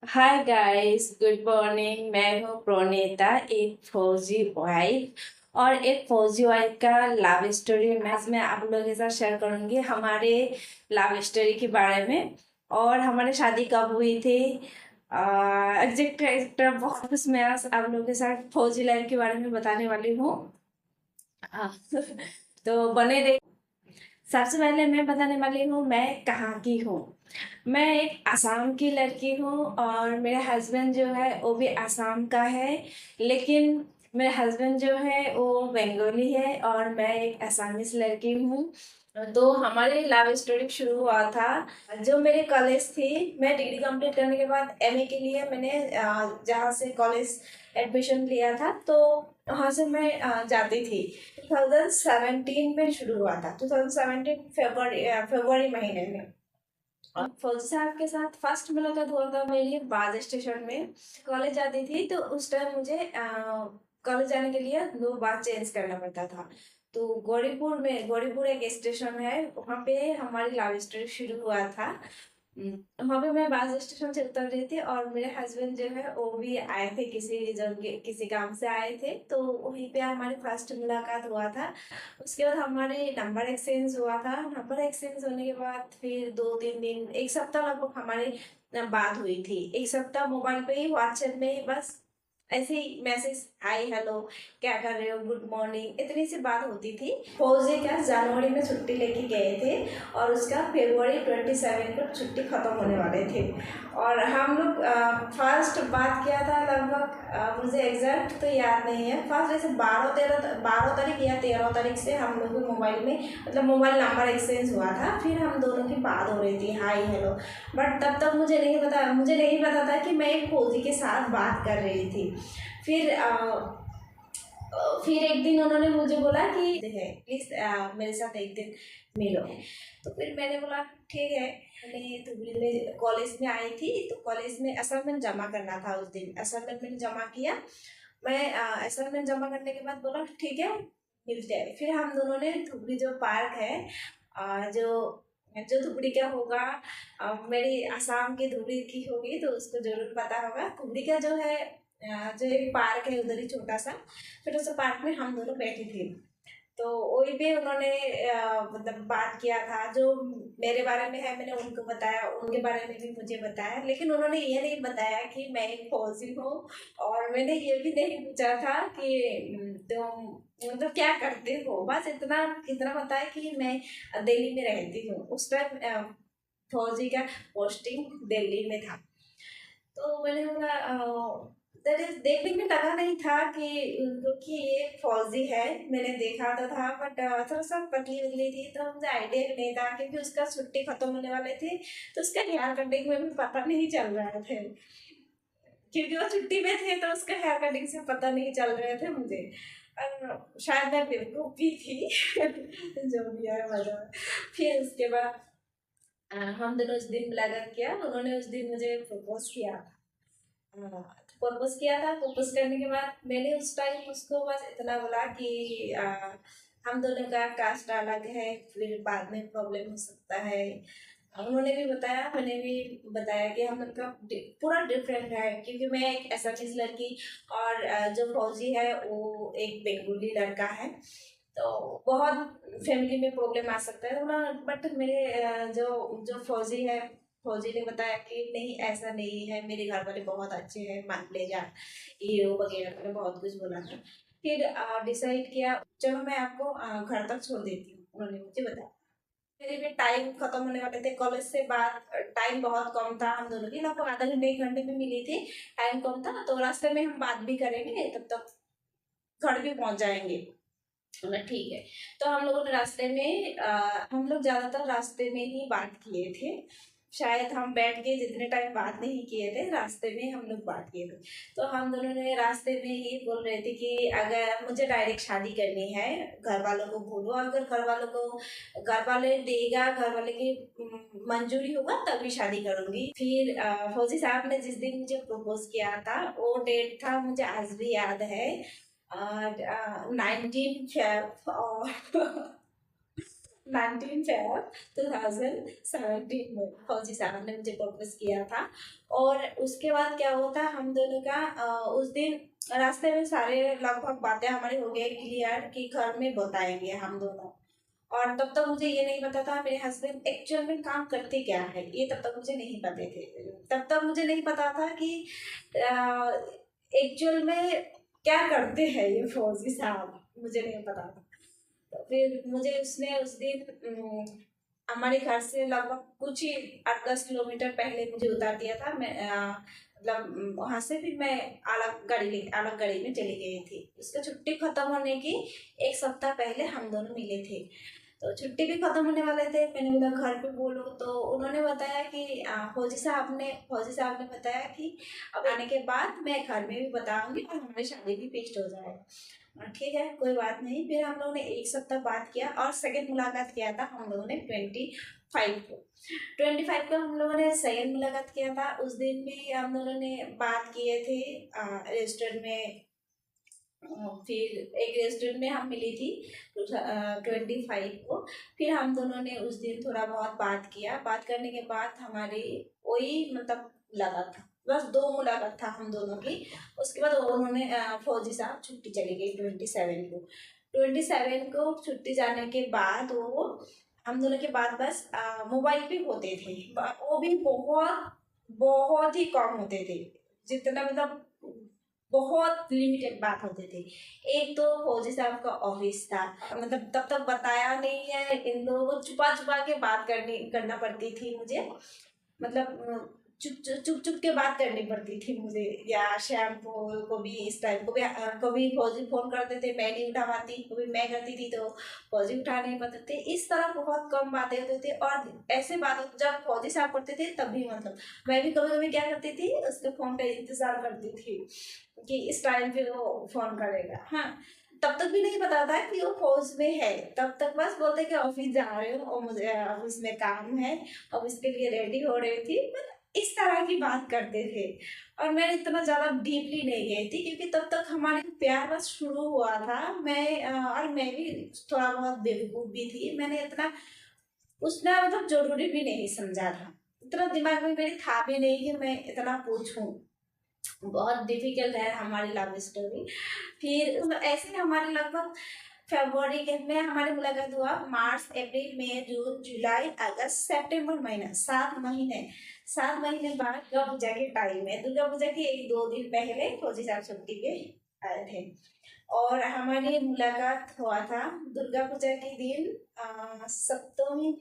Hi guys, good morning. मैं हूँ प्रोनेता, एक फौजी वाइफ। और एक फौजी वाइफ का लव स्टोरी मैं इसमें आप लोगों के साथ शेयर करूंगी, हमारे लव स्टोरी के बारे में। और हमारी शादी कब हुई थी, एग्जैक्ट एग्जैक्ट बहुत कुछ मैं आज आप लोगों के साथ फौजी लाइफ के बारे में बताने वाली हूँ। हाँ, तो बने रहिए। सबसे पहले मैं बताने वाली हूँ मैं कहाँ की हूँ। मैं एक असम की लड़की हूँ और मेरा हस्बैंड जो है वो भी असम का है। लेकिन मेरा हस्बैंड जो है वो बंगाली है और मैं एक असमीज लड़की हूँ। तो हमारी लव स्टोरी शुरू हुआ था जो मेरे कॉलेज थी। मैं डिग्री कंप्लीट करने के बाद एमए के लिए मैंने जहाँ से कॉलेज एडमिशन लिया था, तो वहाँ से मैं जाती थी। 2017 में शुरू हुआ था, 2017 फरवरी महीने में। और फौजी साहब के साथ फर्स्ट मुलाकात हुआ था मेरी बाज स्टेशन में। कॉलेज जाती थी तो उस टाइम मुझे कॉलेज जाने के लिए दो बार चेंज करना पड़ता था। तो गौरीपुर एक स्टेशन है, वहाँ पे हमारी लव स्टोरी शुरू हुआ था। वहाँ पे मैं बस स्टेशन से उतर रही थी और मेरे हस्बैंड जो है वो भी आए थे, किसी रीजन के किसी काम से आए थे, तो वहीं पे हमारी फर्स्ट मुलाकात हुआ था। उसके बाद हमारे नंबर एक्सचेंज हुआ था। नंबर एक्सचेंज होने के बाद फिर 2-3 दिन, एक सप्ताह लगभग हमारी बात हुई थी। एक सप्ताह मोबाइल पे ही, व्हाट्सएप में ही, बस ऐसे ही मैसेज, हाय हेलो, क्या कर रहे हो, गुड मॉर्निंग, इतनी सी बात होती थी। फौजी क्या जनवरी में छुट्टी लेके गए थे और उसका फरवरी 27 को छुट्टी खत्म होने वाले थे। और हम लोग फर्स्ट बात किया था लगभग, मुझे एग्जैक्ट तो याद नहीं है, फर्स्ट जैसे 12 तारीख या 13 तारीख से हम लोग के मोबाइल में, मतलब मोबाइल नंबर एक्सचेंज हुआ था। फिर हम दोनों की बात हो रही थी, हाय हेलो। बट तब तक मुझे नहीं पता था कि मैं एक फौजी के साथ बात कर रही थी। फिर फिर एक दिन उन्होंने मुझे बोला कि है प्लीज मेरे साथ एक दिन मिलो। तो फिर मैंने बोला ठीक है। मैंने धुबरी में कॉलेज में आई थी, तो कॉलेज में असाइनमेंट जमा करना था। उस दिन असाइनमेंट मैंने जमा किया। मैं असाइनमेंट जमा करने के बाद बोला ठीक है, मिलते हैं। फिर हम दोनों ने धुबरी जो पार्क है, जो जो धुबरी का होगा, मेरी आसाम की धुबरी की होगी तो उसको जरूर पता होगा। धुबरी का जो है जो एक पार्क है उधर ही, छोटा सा पार्क में हम दोनों बैठे थे। तो वही पे उन्होंने मतलब बात किया था, जो मेरे बारे में है मैंने उनको बताया, उनके बारे में भी मुझे बताया। लेकिन उन्होंने ये नहीं बताया कि मैं एक फौजी हूँ। और मैंने ये भी नहीं पूछा था कि तुम मतलब क्या करते हो, बस इतना इतना बताया कि मैं दिल्ली में रहती हूँ। उस टाइम फौजी का पोस्टिंग दिल्ली में था। तो मैंने बोला देखने में लगा नहीं था कि क्योंकि ये फौजी है, मैंने देखा तो था बट थोड़ा सा पतली उतली थी, तो मुझे आइडिया भी नहीं था क्योंकि उसका छुट्टी खत्म होने वाले थे। तो उसका हेयर कटिंग में भी पता नहीं चल रहा थे, क्योंकि वो छुट्टी में थे, तो उसका हेयर कटिंग से पता नहीं चल रहे थे मुझे। और शायद मैं बेवकूफ़ भी थी जो भी है मतलब। फिर उसके बाद हम दोनों उस दिन मुलाकात किया। उन्होंने उस दिन मुझे प्रपोज किया। प्रपोज किया था। प्रपोज करने के बाद मैंने उस टाइम उसको बस इतना बोला कि हम दोनों का कास्ट अलग है, फिर बाद में प्रॉब्लम हो सकता है। उन्होंने भी बताया, मैंने भी बताया कि हम लोग का पूरा डिफरेंट है, क्योंकि मैं एक असमीज लड़की और जो फौजी है वो एक बेंगोली लड़का है। तो बहुत फैमिली में प्रॉब्लम आ सकता है ना। बट मेरे जो जो फौजी है, फौजी ने बताया कि नहीं ऐसा नहीं है, मेरे घर वाले बहुत अच्छे हैं, मान ले जा, ये वो वगैरह मैंने बहुत कुछ बोला था। फिर डिसाइड किया चलो मैं आपको घर तक छोड़ देती हूँ, उन्होंने मुझे बताया। मेरे भी टाइम खत्म होने वाले थे कॉलेज से, बाद टाइम बहुत कम था, हम दोनों की लगभग आधा घंटे 1 घंटे में मिली थी। टाइम कम था तो रास्ते में हम बात भी करेंगे, तब तक घर भी पहुंच जाएंगे। बोला ठीक है। तो हम लोगों ने रास्ते में हम लोग ज्यादातर रास्ते में ही बात किए थे। शायद हम बैठ के जितने टाइम बात नहीं किए थे, रास्ते में हम लोग बात किए थे। तो हम दोनों ने रास्ते में ही बोल रहे थे कि अगर मुझे डायरेक्ट शादी करनी है, घर वालों को बोलो, अगर घर वाले देगा, घर वाले की मंजूरी होगा तभी शादी करूंगी। फिर फौजी साहब ने जिस दिन मुझे प्रपोज किया था, वो डेट था मुझे आज भी याद है। 19 फेब, और 19 Feb 2017 में फौजी साहब ने मुझे प्रपोज किया था। और उसके बाद क्या होता हम दोनों का उस दिन रास्ते में सारे लगभग बातें हमारी हो गई क्लियर कि घर में बताएंगे हम दोनों। और तब तक मुझे ये नहीं पता था मेरे हस्बैंड एक्चुअल में काम करते क्या है, ये तब तक मुझे नहीं पते थे। तब तक मुझे नहीं पता था कि एक्चुअल में क्या करते हैं ये फौजी साहब, मुझे नहीं पता था। तो फिर मुझे उसने उस दिन हमारे घर से लगभग कुछ ही 8-10 किलोमीटर पहले मुझे उतार दिया था। मैं मतलब वहाँ से फिर मैं अलग गाड़ी में चली गई थी। उसका छुट्टी खत्म होने की 1 सप्ताह पहले हम दोनों मिले थे। तो छुट्टी भी खत्म होने वाले थे, मैंने बोला घर पे बोलो। तो उन्होंने बताया कि फौजी साहब ने बताया कि अब आने के बाद मैं घर में भी बताऊंगी और हमारी शादी भी फिक्स हो जाएगा। ठीक है, कोई बात नहीं। फिर हम लोगों ने 1 सप्ताह बात किया और सेकंड मुलाकात किया था हम लोगों ने 25 को हम लोगों ने सेकंड मुलाकात किया था। उस दिन भी हम लोगों ने बात किए थे रेस्टोरेंट में। फिर एक रेस्टोरेंट में हम मिली थी 25 को। फिर हम दोनों ने उस दिन थोड़ा बहुत बात किया। बात करने के बाद हमारी वही मतलब लगा था, बस 2 मुलाकात था हम दोनों की। उसके बाद उन्होंने फौजी साहब छुट्टी चली गई 27 को छुट्टी जाने के बाद वो हम दोनों के बाद बस मोबाइल पे होते थे। वो भी बहुत बहुत ही कम होते थे, जितना मतलब बहुत लिमिटेड बात होते थे। एक तो फौजी साहब का ऑफिस था, मतलब तब तक बताया नहीं है, इन लोगों को छुपा छुपा के बात करना पड़ती थी मुझे। मतलब चुप के बात करनी पड़ती थी मुझे। या शाम को भी इस टाइम को भी कभी फौजी फोन करते थे, मैं नहीं उठा पाती, कभी मैं करती थी तो फौजी उठा नहीं पाते थे। इस तरह बहुत कम बातें होते थे। और ऐसे बात जब फौजी साहब करते थे तब भी मतलब मैं भी कभी कभी क्या करती थी, उसके फोन का इंतजार करती थी कि इस टाइम पे वो फोन करेगा। हाँ, तब तक भी नहीं पता था कि वो फौज में है। तब तक बस बोलते कि ऑफिस जा रहे हो और मुझे ऑफिस में काम है, ऑफिस के लिए रेडी हो रही थी। मतलब इस तरह की बात करते थे। और मैं इतना ज्यादा डीपली नहीं गई थी क्योंकि तब तक हमारे प्यार बस शुरू हुआ था। और मैं भी थोड़ा बहुत बेवकूफ भी थी। मैंने इतना उसने मतलब जरूरी भी नहीं समझा था, इतना दिमाग में मेरे था भी नहीं कि मैं इतना पूछूं। बहुत डिफिकल्ट है हमारी लव स्टोरी। फिर ऐसे हमारे लगभग फरवरी के में हमारी मुलाकात हुआ। मार्च अप्रैल मई जून जुलाई अगस्त सितंबर महीना 7 महीने। 7 महीने बाद दुर्गा पूजा के टाइम में, दुर्गा पूजा के 1-2 दिन पहले फौजी साहब छुट्टी पे आए थे और हमारी मुलाकात हुआ था दुर्गा पूजा के दिन सप्तमी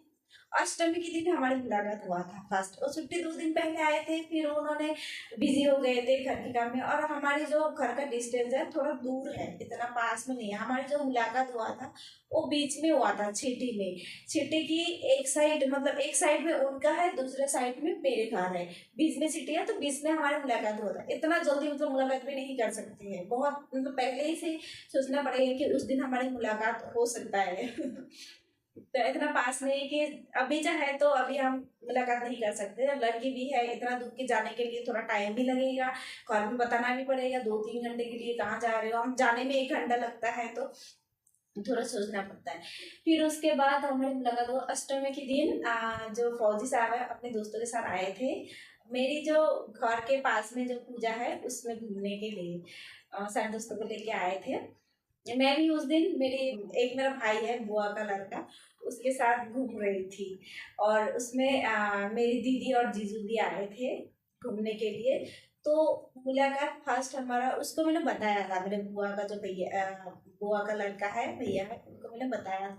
अष्टमी के दिन हमारी मुलाकात हुआ था फर्स्ट। और छुट्टी 2 दिन पहले आए थे, फिर उन्होंने बिजी हो गए थे घर के काम में। और हमारी जो घर का डिस्टेंस है थोड़ा दूर है, इतना पास में नहीं है। हमारी जो मुलाकात हुआ था वो बीच में हुआ था छिटी में। छिटी की एक साइड मतलब एक साइड में उनका है, दूसरे साइड में मेरे घर है, बीच में सिटी है। तो बीच में हमारी मुलाकात हुआ था। इतना जल्दी मतलब मुलाकात भी नहीं कर सकती है, बहुत मतलब पहले ही से सोचना पड़ेगा कि उस दिन हमारी मुलाकात हो सकता है। तो इतना पास नहीं कि अभी चाहे तो अभी हम मुलाकात नहीं कर सकते। लड़की भी है, इतना दूर के जाने के लिए थोड़ा टाइम भी लगेगा, घर में बताना भी पड़ेगा 2-3 घंटे के लिए कहाँ जा रहे हो। हम जाने में 1 घंटा लगता है तो थोड़ा सोचना पड़ता है। फिर उसके बाद हमारी मुलाकात हुआ अष्टमी के दिन। जो फौजी साहब है अपने दोस्तों के साथ आए थे मेरी जो घर के पास में जो पूजा है उसमें घूमने के लिए। सारे दोस्तों को लेके आए थे। मैं भी उस दिन मेरा भाई है बुआ का लड़का, उसके साथ घूम रही थी। और उसमें मेरी दीदी और जीजू भी आए थे घूमने के लिए। तो मुलाकात फर्स्ट हमारा, उसको मैंने बताया था मेरे बुआ का जो भैया बुआ का लड़का है भैया है,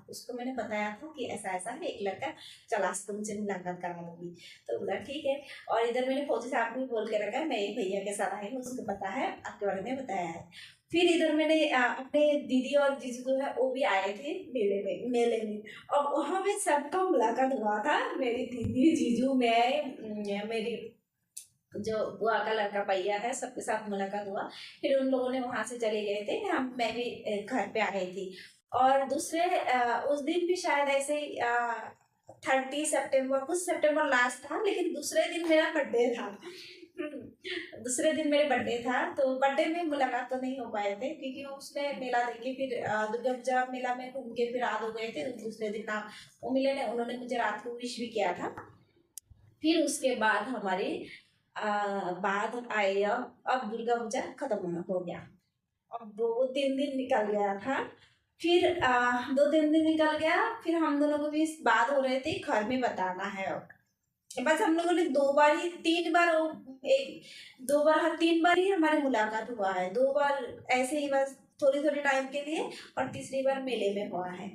उसको मैंने बताया था कि ऐसा ऐसा है एक लड़का, चला तुमसे मुलाकात करा दूंगी। तो बोला ठीक है। और इधर मैंने फौजी साहब भी बोल के रखा है मैं एक भैया के साथ आई हूँ, उसको पता है आपके बारे में बताया है। फिर इधर मैंने अपने दीदी और जीजू जो है वो भी आए थे मेले में। और वहाँ पे सबका मुलाकात हुआ था, मेरी दीदी जीजू मैं मेरी जो बुआ का लड़का भैया है सबके साथ मुलाकात हुआ। फिर उन लोगों ने वहां से चले गए थे, मैं भी घर पे आ गई थी। और दूसरे उस दिन भी शायद ऐसे ही 30 सितंबर कुछ सितंबर लास्ट था, लेकिन दूसरे दिन मेरा बर्थडे था। दूसरे दिन मेरे बर्थडे था, तो बर्थडे में मुलाकात तो नहीं हो पाए थे क्योंकि उसने मेला देखे, फिर दुर्गा पूजा मेला में घूम के फिर रात हो गए थे। दूसरे दिन ना वो मिले ने, उन्होंने मुझे रात को विश भी किया था। फिर उसके बाद हमारी बाद आई, अब दुर्गा पूजा खत्म हो गया। अब 2-3 दिन निकल गया था। फिर 2-3 दिन निकल गया, फिर हम दोनों को भी बात हो रहे थे घर में बताना है। अब बस हम लोगों ने 2 बार ही 3 बार एक 2 बार, हाँ 3 बार ही हमारी मुलाकात हुआ है। 2 बार ऐसे ही बस थोड़ी थोड़ी टाइम के लिए, और तीसरी बार मेले में हुआ है।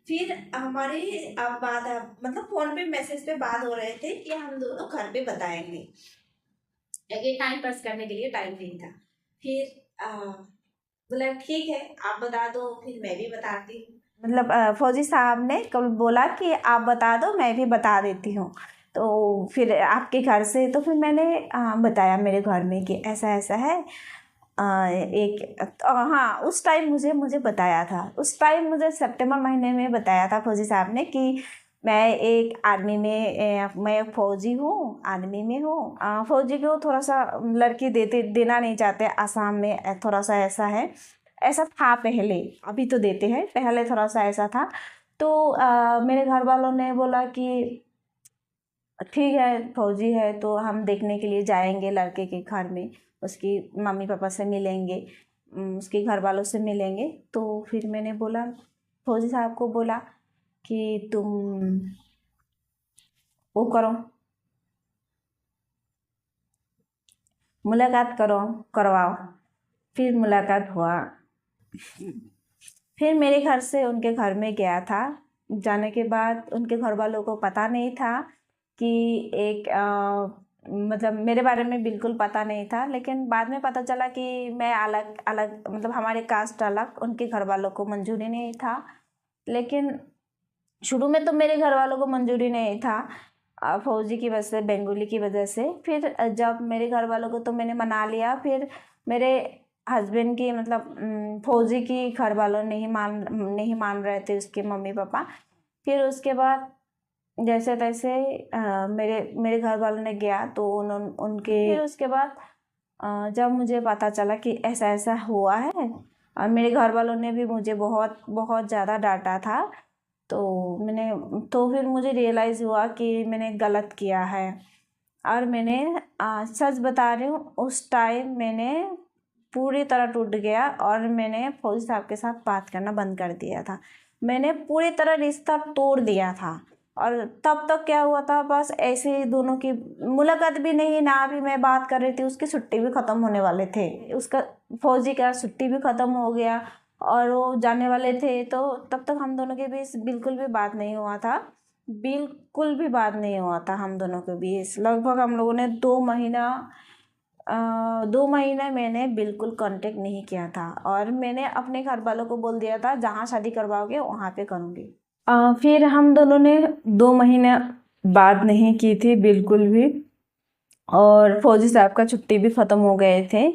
फिर हमारी अब बात, मतलब फोन पे मैसेज पे बात हो रहे थे कि हम दोनों घर पे बताएंगे, लेकिन टाइम पास करने के लिए टाइम नहीं था। फिर बोला ठीक है आप बता दो, फिर मैं भी बताती हूँ। मतलब फौजी साहब ने कल बोला कि आप बता दो, मैं भी बता देती हूँ। तो फिर आपके घर से, तो फिर मैंने बताया मेरे घर में कि ऐसा ऐसा है। हाँ उस टाइम मुझे बताया था, उस टाइम मुझे सितंबर महीने में बताया था फौजी साहब ने कि मैं एक आर्मी में, मैं एक फ़ौजी हूँ, आर्मी में हूँ। फ़ौजी को थोड़ा सा लड़की देना नहीं चाहते आसाम में, थोड़ा सा ऐसा है, ऐसा था पहले, अभी तो देते हैं, पहले थोड़ा सा ऐसा था। तो मेरे घर वालों ने बोला कि ठीक है फ़ौजी है तो हम देखने के लिए जाएंगे लड़के के घर में, उसकी मम्मी पापा से मिलेंगे, उसके घर वालों से मिलेंगे। तो फिर मैंने बोला, फौजी साहब को बोला कि तुम वो करो, मुलाकात करवाओ। फिर मुलाकात हुआ। फिर मेरे घर से उनके घर में गया था। जाने के बाद उनके घर वालों को पता नहीं था कि एक मतलब मेरे बारे में बिल्कुल पता नहीं था, लेकिन बाद में पता चला कि मैं अलग अलग, मतलब हमारे कास्ट अलग, उनके घर वालों को मंजूरी नहीं था। लेकिन शुरू में तो मेरे घर वालों को मंजूरी नहीं था, फौजी की वजह से, बेंगोली की वजह से। फिर जब मेरे घर वालों को तो मैंने मना लिया, फिर मेरे हस्बैंड की, मतलब फौजी की घर वालों नहीं मान रहे थे, उसके मम्मी पापा। फिर उसके बाद जैसे तैसे मेरे घर वालों ने गया तो उनके, फिर उसके बाद जब मुझे पता चला कि ऐसा ऐसा हुआ है, और मेरे घर वालों ने भी मुझे बहुत बहुत ज़्यादा डांटा था, तो फिर मुझे रियलाइज़ हुआ कि मैंने गलत किया है। और मैंने सच बता रही हूँ, उस टाइम मैंने पूरी तरह टूट गया और मैंने फौजी साहब के साथ बात करना बंद कर दिया था। मैंने पूरी तरह रिश्ता तोड़ दिया था। और तब तक क्या हुआ था, बस ऐसे ही दोनों की मुलाकात भी नहीं, ना भी मैं बात कर रही थी, उसकी छुट्टी भी ख़त्म होने वाले थे, उसका फौजी का छुट्टी भी ख़त्म हो गया और वो जाने वाले थे। तो तब तक हम दोनों के बीच बिल्कुल भी बात नहीं हुआ था, बिल्कुल भी बात नहीं हुआ था हम दोनों के बीच। लगभग हम लोगों ने 2 महीना मैंने बिल्कुल कांटेक्ट नहीं किया था, और मैंने अपने घर वालों को बोल दिया था जहाँ शादी करवाओगे वहाँ पे करूँगी। फिर हम दोनों ने 2 महीने बात नहीं की थी बिल्कुल भी, और फौजी साहब का छुट्टी भी ख़त्म हो गए थे।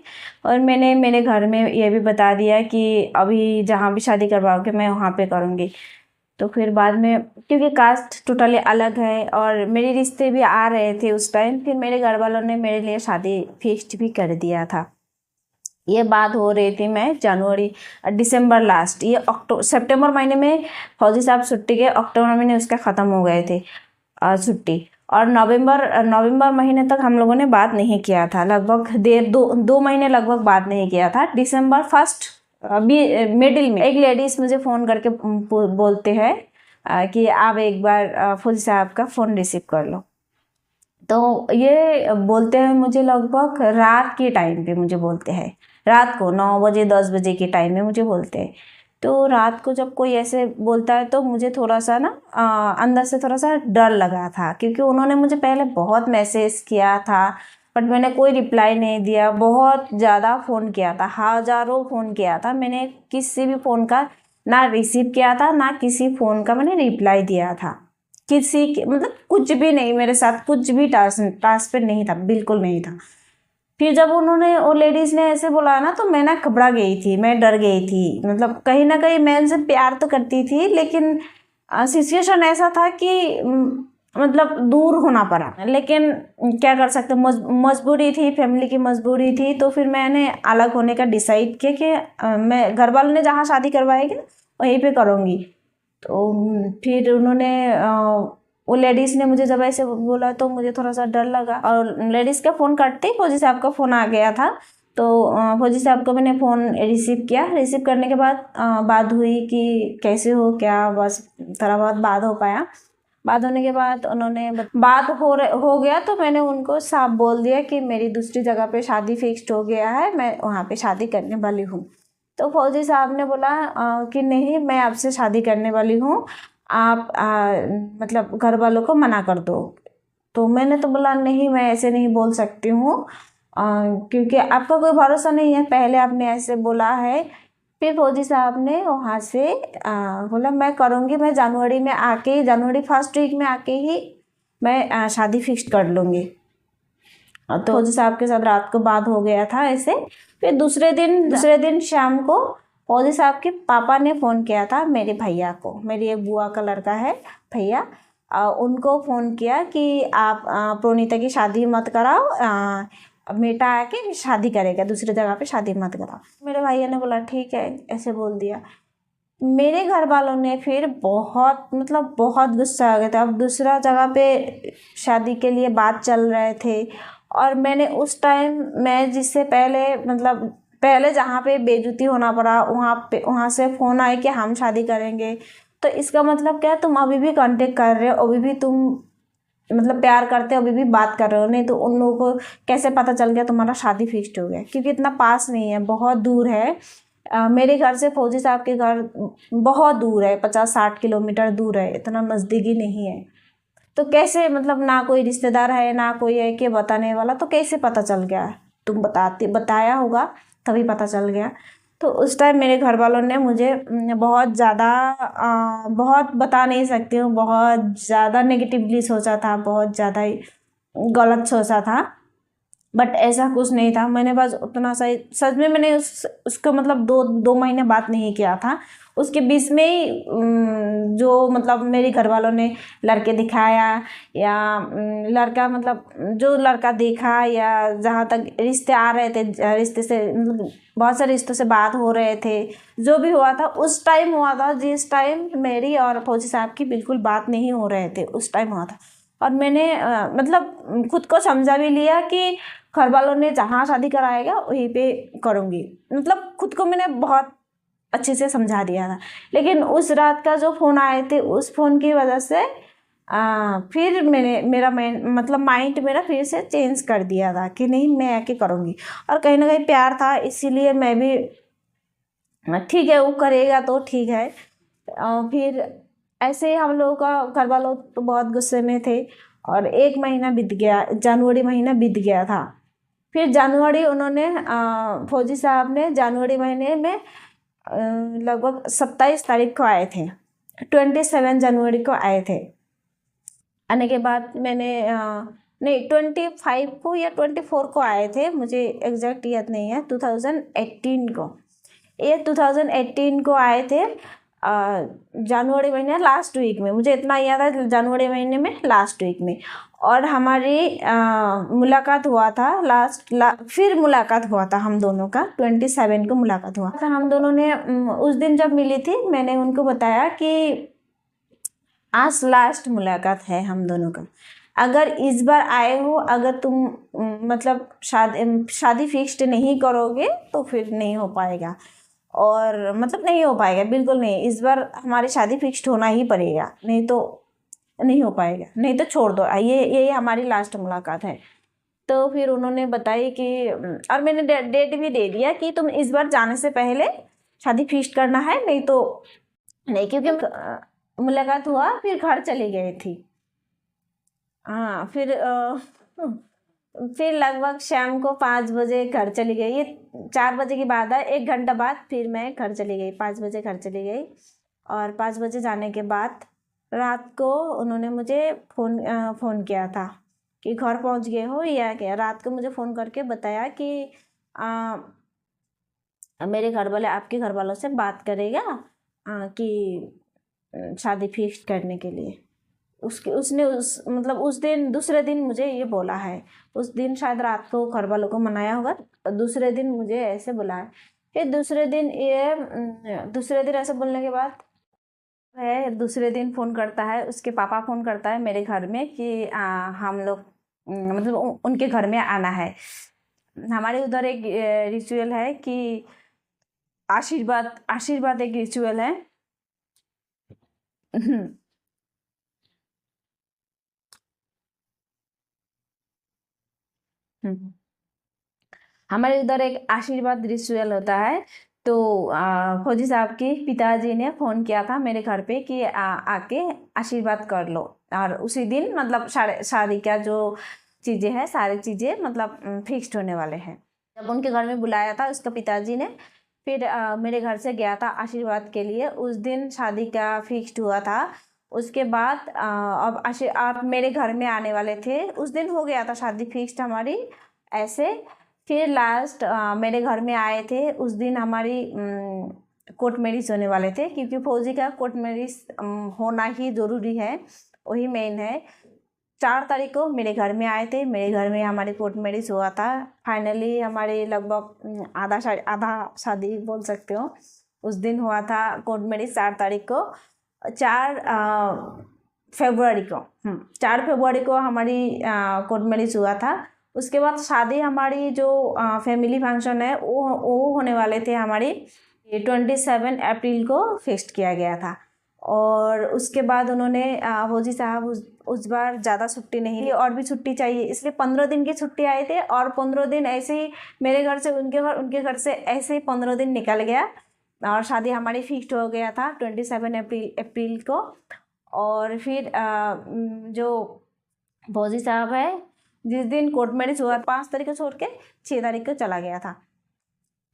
और मैंने मेरे घर में ये भी बता दिया कि अभी जहाँ भी शादी करवाओगे मैं वहाँ पे करूँगी। तो फिर बाद में, क्योंकि कास्ट टोटली अलग है और मेरे रिश्ते भी आ रहे थे उस टाइम, फिर मेरे घर वालों ने मेरे लिए शादी फिक्स भी कर दिया था। ये बात हो रही थी मैं दिसंबर लास्ट, ये सितंबर महीने में फौजी साहब छुट्टी के, अक्टूबर महीने उसका ख़त्म हो गए थे छुट्टी। और नवंबर महीने तक हम लोगों ने बात नहीं किया था, लगभग 2 महीने लगभग बात नहीं किया था। दिसंबर फर्स्ट मिडिल में एक लेडीज़ मुझे फ़ोन करके बोलते हैं कि आप एक बार फौजी साहब का फ़ोन रिसीव कर लो। तो ये बोलते हैं मुझे लगभग रात के टाइम पे मुझे बोलते हैं, रात को 9 बजे 10 बजे के टाइम में मुझे बोलते हैं। तो रात को जब कोई ऐसे बोलता है तो मुझे थोड़ा सा ना अंदर से थोड़ा सा डर लगा था, क्योंकि उन्होंने मुझे पहले बहुत मैसेज किया था बट मैंने कोई रिप्लाई नहीं दिया। बहुत ज़्यादा फ़ोन किया था, हज़ारों फ़ोन किया था, मैंने किसी भी फ़ोन का ना रिसीव किया था, ना किसी फ़ोन का मैंने रिप्लाई दिया था। किसी के, मतलब कुछ भी नहीं, मेरे साथ कुछ भी टास्क पे नहीं था, बिल्कुल नहीं था। फिर जब उन्होंने, वो लेडीज़ ने ऐसे बोला ना, तो मैं ना घबरा गई थी, मैं डर गई थी। मतलब कहीं ना कहीं मैं उनसे प्यार तो करती थी, लेकिन सिचुएशन ऐसा था कि मतलब दूर होना पड़ा, लेकिन क्या कर सकते, मजबूरी थी, फैमिली की मजबूरी थी। तो फिर मैंने अलग होने का डिसाइड किया कि मैं घर वालों ने जहाँ शादी करवाएगी वहीं पे करूँगी। तो फिर उन्होंने वो लेडीज़ ने मुझे जब ऐसे बोला तो मुझे थोड़ा सा डर लगा, और लेडीज़ का फ़ोन काटते ही फौजी साहब का फ़ोन आ गया था। तो फौजी साहब को मैंने फ़ोन रिसीव किया। रिसीव करने के बाद बात हुई कि कैसे हो क्या, बस थोड़ा बहुत बात हो पाया। बात होने के बाद उन्होंने बात हो गया तो मैंने उनको साफ बोल दिया कि मेरी दूसरी जगह पे शादी फिक्स्ड हो गया है, मैं वहाँ पे शादी करने वाली हूँ। तो फौजी साहब ने बोला कि नहीं, मैं आपसे शादी करने वाली हूँ, आप मतलब घर वालों को मना कर दो। तो मैंने तो बोला नहीं, मैं ऐसे नहीं बोल सकती हूँ, क्योंकि आपका कोई भरोसा नहीं है, पहले आपने ऐसे बोला है। फिर फौजी साहब ने वहाँ से बोला मैं करूँगी, मैं जनवरी में आके, जनवरी फर्स्ट वीक में आके ही मैं शादी फिक्स कर लूँगी। तो फौजी साहब के साथ रात को बात हो गया था ऐसे। फिर दूसरे दिन शाम को फौजी साहब के पापा ने फ़ोन किया था मेरे भैया को, मेरी एक बुआ का लड़का है भैया, उनको फ़ोन किया कि आप प्रोनीता की शादी मत कराओ, बेटा आके शादी करेगा, दूसरी जगह पे शादी मत कराओ। मेरे भैया ने बोला ठीक है, ऐसे बोल दिया। मेरे घर वालों ने फिर बहुत मतलब बहुत गुस्सा आ गया था। अब दूसरा जगह पे शादी के लिए बात चल रहे थे, और मैंने उस टाइम, मैं जिससे पहले मतलब पहले जहाँ पे बेइज्जती होना पड़ा, वहाँ से फ़ोन आए कि हम शादी करेंगे। तो इसका मतलब क्या, तुम अभी भी कांटेक्ट कर रहे हो, अभी भी तुम मतलब प्यार करते हो, अभी भी बात कर रहे हो। नहीं तो उन लोगों को कैसे पता चल गया तुम्हारा शादी फिक्स्ड हो गया, क्योंकि इतना पास नहीं है, बहुत दूर है। मेरे घर से फौजी साहब के घर बहुत दूर है, 50-60 किलोमीटर दूर है, इतना नज़दीकी नहीं है। तो कैसे मतलब ना कोई रिश्तेदार है ना कोई है कि बताने वाला, तो कैसे पता चल गया, तुम बताया होगा तभी पता चल गया। तो उस टाइम मेरे घर वालों ने मुझे बहुत ज़्यादा बहुत बता नहीं सकती हूँ, बहुत ज़्यादा नेगेटिवली सोचा था, बहुत ज़्यादा ही गलत सोचा था। बट ऐसा कुछ नहीं था, मैंने बस उतना सही, सच में मैंने उसको मतलब 2 महीने बात नहीं किया था। उसके बीच में ही जो मतलब मेरे घर वालों ने लड़के दिखाया, या लड़का मतलब जो लड़का देखा, या जहाँ तक रिश्ते आ रहे थे, रिश्ते से मतलब बहुत सारे रिश्तों से बात हो रहे थे, जो भी हुआ था उस टाइम हुआ था, जिस टाइम मेरी और फौजी साहब की बिल्कुल बात नहीं हो रहे थे, उस टाइम हुआ था। और मैंने मतलब खुद को समझा भी लिया कि घर वालों ने जहाँ शादी कराएगा वहीं पे करूँगी, मतलब खुद को मैंने बहुत अच्छे से समझा दिया था। लेकिन उस रात का जो फ़ोन आए थे, उस फ़ोन की वजह से फिर मेरा मतलब माइंड मेरा फिर से चेंज कर दिया था कि नहीं, मैं आके करूँगी। और कहीं ना कहीं प्यार था, इसीलिए मैं भी ठीक है, वो करेगा तो ठीक है। फिर ऐसे ही हम लोगों का, घर वालों तो बहुत गुस्से में थे, और 1 महीना बीत गया, जनवरी महीना बीत गया था। फिर जनवरी उन्होंने फौजी साहब ने जनवरी महीने में लगभग 27 तारीख को आए थे, 27 जनवरी को आए थे। आने के बाद मैंने नहीं, 25 को या 24 को आए थे, मुझे एग्जैक्ट याद नहीं है, 2018 को, ये 2018 को आए थे, जनवरी महीने लास्ट वीक में, मुझे इतना याद है, जनवरी महीने में लास्ट वीक में। और हमारी मुलाकात हुआ था फिर मुलाकात हुआ था हम दोनों का, 27 को मुलाकात हुआ था हम दोनों ने। उस दिन जब मिली थी, मैंने उनको बताया कि आज लास्ट मुलाकात है हम दोनों का, अगर इस बार आए हो, अगर तुम मतलब शादी फिक्स्ड नहीं करोगे तो फिर नहीं हो पाएगा, और मतलब नहीं हो पाएगा, बिल्कुल नहीं, इस बार हमारी शादी फिक्स्ड होना ही पड़ेगा, नहीं तो नहीं हो पाएगा, नहीं तो छोड़ दो, ये हमारी लास्ट मुलाकात है। तो फिर उन्होंने बताई कि, और मैंने डेट भी दे दिया कि तुम इस बार जाने से पहले शादी फिक्स्ड करना है, नहीं तो नहीं, क्योंकि मुलाकात हुआ फिर घर चली गई थी। हाँ, फिर लगभग शाम को 5 बजे घर चली गई, ये 4 बजे की बात है, 1 घंटा बाद फिर मैं घर चली गई, 5 बजे घर चली गई। और 5 बजे जाने के बाद रात को उन्होंने मुझे फ़ोन किया था कि घर पहुंच गए हो या क्या। रात को मुझे फ़ोन करके बताया कि मेरे घर वाले आपके घर वालों से बात करेगा कि शादी फिक्स करने के लिए। उसने मतलब उस दिन दूसरे दिन मुझे ये बोला है। उस दिन शायद रात को घर वालों को मनाया होगा, दूसरे दिन मुझे ऐसे बोला है। फिर दूसरे दिन ऐसे बोलने के बाद दूसरे दिन फ़ोन करता है, उसके पापा फ़ोन करता है मेरे घर में कि हम लोग मतलब उनके घर में आना है। हमारे उधर एक रिचुअल है कि आशीर्वाद एक रिचुअल है। हमारे उधर एक आशीर्वाद रिचुअल होता है। तो फौजी साहब के पिताजी ने फ़ोन किया था मेरे घर पे कि आके आशीर्वाद कर लो। और उसी दिन मतलब शादी का जो चीज़ें हैं सारी चीज़ें मतलब फिक्स्ड होने वाले हैं। जब उनके घर में बुलाया था उसका पिताजी ने, फिर मेरे घर से गया था आशीर्वाद के लिए। उस दिन शादी का फिक्स्ड हुआ था। उसके बाद अब आप मेरे घर में आने वाले थे, उस दिन हो गया था शादी फिक्स्ड हमारी ऐसे। फिर लास्ट मेरे घर में आए थे, उस दिन हमारी कोर्ट मैरिज होने वाले थे, क्योंकि फौजी का कोर्ट मैरिज होना ही ज़रूरी है, वही मेन है। 4 तारीख को मेरे घर में आए थे, मेरे घर में हमारी कोर्ट मैरिज हुआ था। फाइनली हमारे लगभग आधा शादी बोल सकते हो उस दिन हुआ था कोर्ट मैरिज 4 तारीख को। 4 फरवरी को 4 फरवरी को हमारी कोर्ट मैरिज हुआ था। उसके बाद शादी हमारी जो फैमिली फंक्शन है वो होने वाले थे हमारी 27 अप्रैल को फिक्स्ड किया गया था। और उसके बाद उन्होंने फौजी साहब उस बार ज़्यादा छुट्टी नहीं ली, और भी छुट्टी चाहिए, इसलिए 15 दिन की छुट्टी आए थे। और 15 दिन ऐसे ही मेरे घर से उनके घर से ऐसे ही 15 दिन निकल गया और शादी हमारी फिक्स्ड हो गया था 27 अप्रैल को। और फिर जो फौजी साहब है जिस दिन कोर्ट मैरिज हुआ 5 तारीख को छोड़ के 6 तारीख को चला गया था।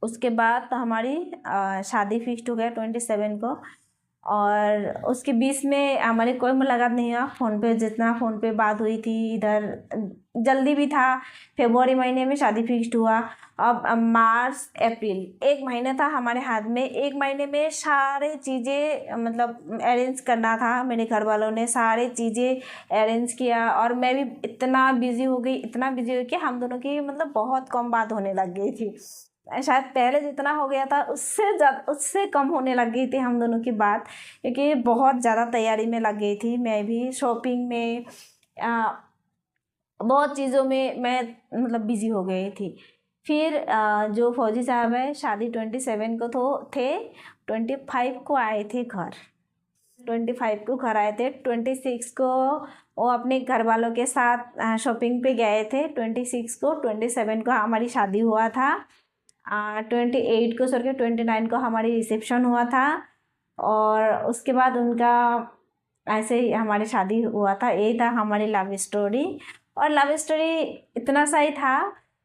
उसके बाद तो हमारी शादी फिक्स्ड हो गया 27 को। और उसके बीच में हमारी कोई मुलाकात नहीं हुआ फ़ोन पे, जितना फ़ोन पे बात हुई थी। इधर जल्दी भी था, फरवरी महीने में शादी फिक्स्ड हुआ। अब मार्च अप्रैल 1 महीना था हमारे हाथ में। 1 महीने में सारे चीज़ें मतलब अरेंज करना था। मेरे घर वालों ने सारी चीज़ें अरेंज किया और मैं भी इतना बिज़ी हो गई कि हम दोनों की मतलब बहुत कम बात होने लग गई थी। शायद पहले जितना हो गया था उससे कम होने लग गई थी हम दोनों की बात, क्योंकि बहुत ज़्यादा तैयारी में लग गई थी। मैं भी शॉपिंग में बहुत चीज़ों में मैं मतलब बिज़ी हो गई थी। फिर जो फौजी साहब है शादी 27 को थे 25 को आए थे घर। 25 को घर आए थे। 26 को वो अपने घर वालों के साथ शॉपिंग पे गए थे। 26 को 27 को हमारी शादी हुआ था। 28 को 29 को हमारी रिसेप्शन हुआ था। और उसके बाद उनका ऐसे ही हमारी शादी हुआ था। यही था हमारी लव स्टोरी। और लव स्टोरी इतना सा ही था।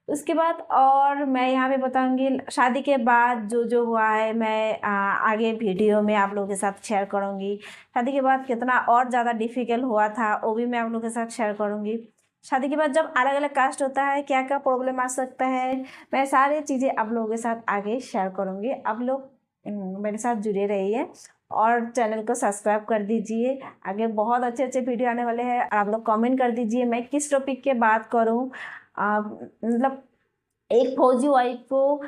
उसके बाद और मैं यहाँ पे बताऊँगी शादी के बाद जो हुआ है, मैं आगे वीडियो में आप लोगों के साथ शेयर करूँगी। शादी के बाद कितना और ज़्यादा डिफ़िकल्ट हुआ था वो भी मैं आप लोगों के साथ शेयर करूँगी। शादी के बाद जब अलग अलग कास्ट होता है क्या क्या प्रॉब्लम आ सकता है, मैं सारी चीज़ें आप लोगों के साथ आगे शेयर करूँगी। आप लोग मेरे साथ जुड़े रहिए और चैनल को सब्सक्राइब कर दीजिए। आगे बहुत अच्छे अच्छे वीडियो आने वाले हैं। आप लोग कमेंट कर दीजिए मैं किस टॉपिक के बात करूँ। मतलब एक फौजी वाइफ को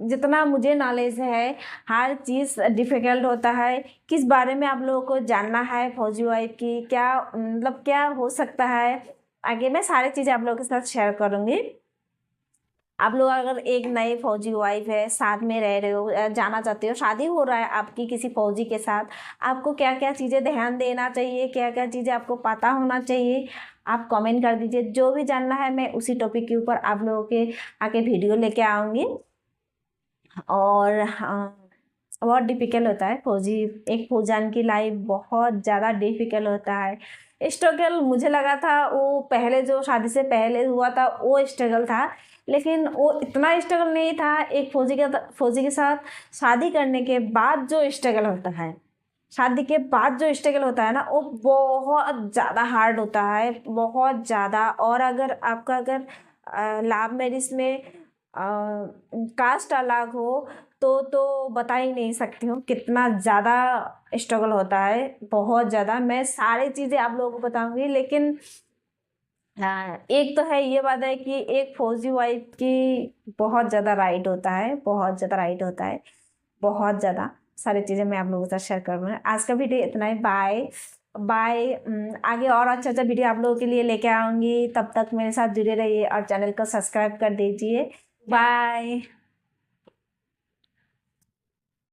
जितना मुझे नॉलेज है हर चीज़ डिफ़िकल्ट होता है। किस बारे में आप लोगों को जानना है फौजी वाइफ की क्या मतलब क्या हो सकता है, आगे मैं सारी चीज़ें आप लोगों के साथ शेयर करूँगी। आप लोग अगर एक नए फौजी वाइफ है, साथ में रह रहे हो, जाना चाहते हो, शादी हो रहा है आपकी किसी फौजी के साथ, आपको क्या क्या चीज़ें ध्यान देना चाहिए, क्या क्या चीज़ें आपको पता होना चाहिए, आप कमेंट कर दीजिए। जो भी जानना है मैं उसी टॉपिक के ऊपर आप लोगों के आके वीडियो लेके आऊँगी। और बहुत डिफ़िकल्ट होता है फौजी, एक फौजान की लाइफ बहुत ज़्यादा डिफ़िकल्ट होता है। स्ट्रगल मुझे लगा था वो पहले जो शादी से पहले हुआ था वो स्ट्रगल था, लेकिन वो इतना स्ट्रगल नहीं था। एक फौजी के साथ शादी करने के बाद जो स्ट्रगल होता है, शादी के बाद जो स्ट्रगल होता है ना, वो बहुत ज़्यादा हार्ड होता है, बहुत ज़्यादा। और अगर आपका लव मैरिज में कास्ट अलग हो तो बता ही नहीं सकती हूँ कितना ज़्यादा स्ट्रगल होता है, बहुत ज़्यादा। मैं सारी चीज़ें आप लोगों को बताऊंगी, लेकिन हाँ, एक तो है, ये बात है कि एक फौजी वाइफ की बहुत ज़्यादा राइट होता है, बहुत ज़्यादा राइट होता है, बहुत ज़्यादा सारी चीज़ें मैं आप लोगों के साथ शेयर करूँगी। आज का वीडियो इतना ही। Bye bye. आगे और अच्छा अच्छा वीडियो आप लोगों के लिए लेके आऊँगी। तब तक मेरे साथ जुड़े रहिए और चैनल को सब्सक्राइब कर दीजिए। बाय।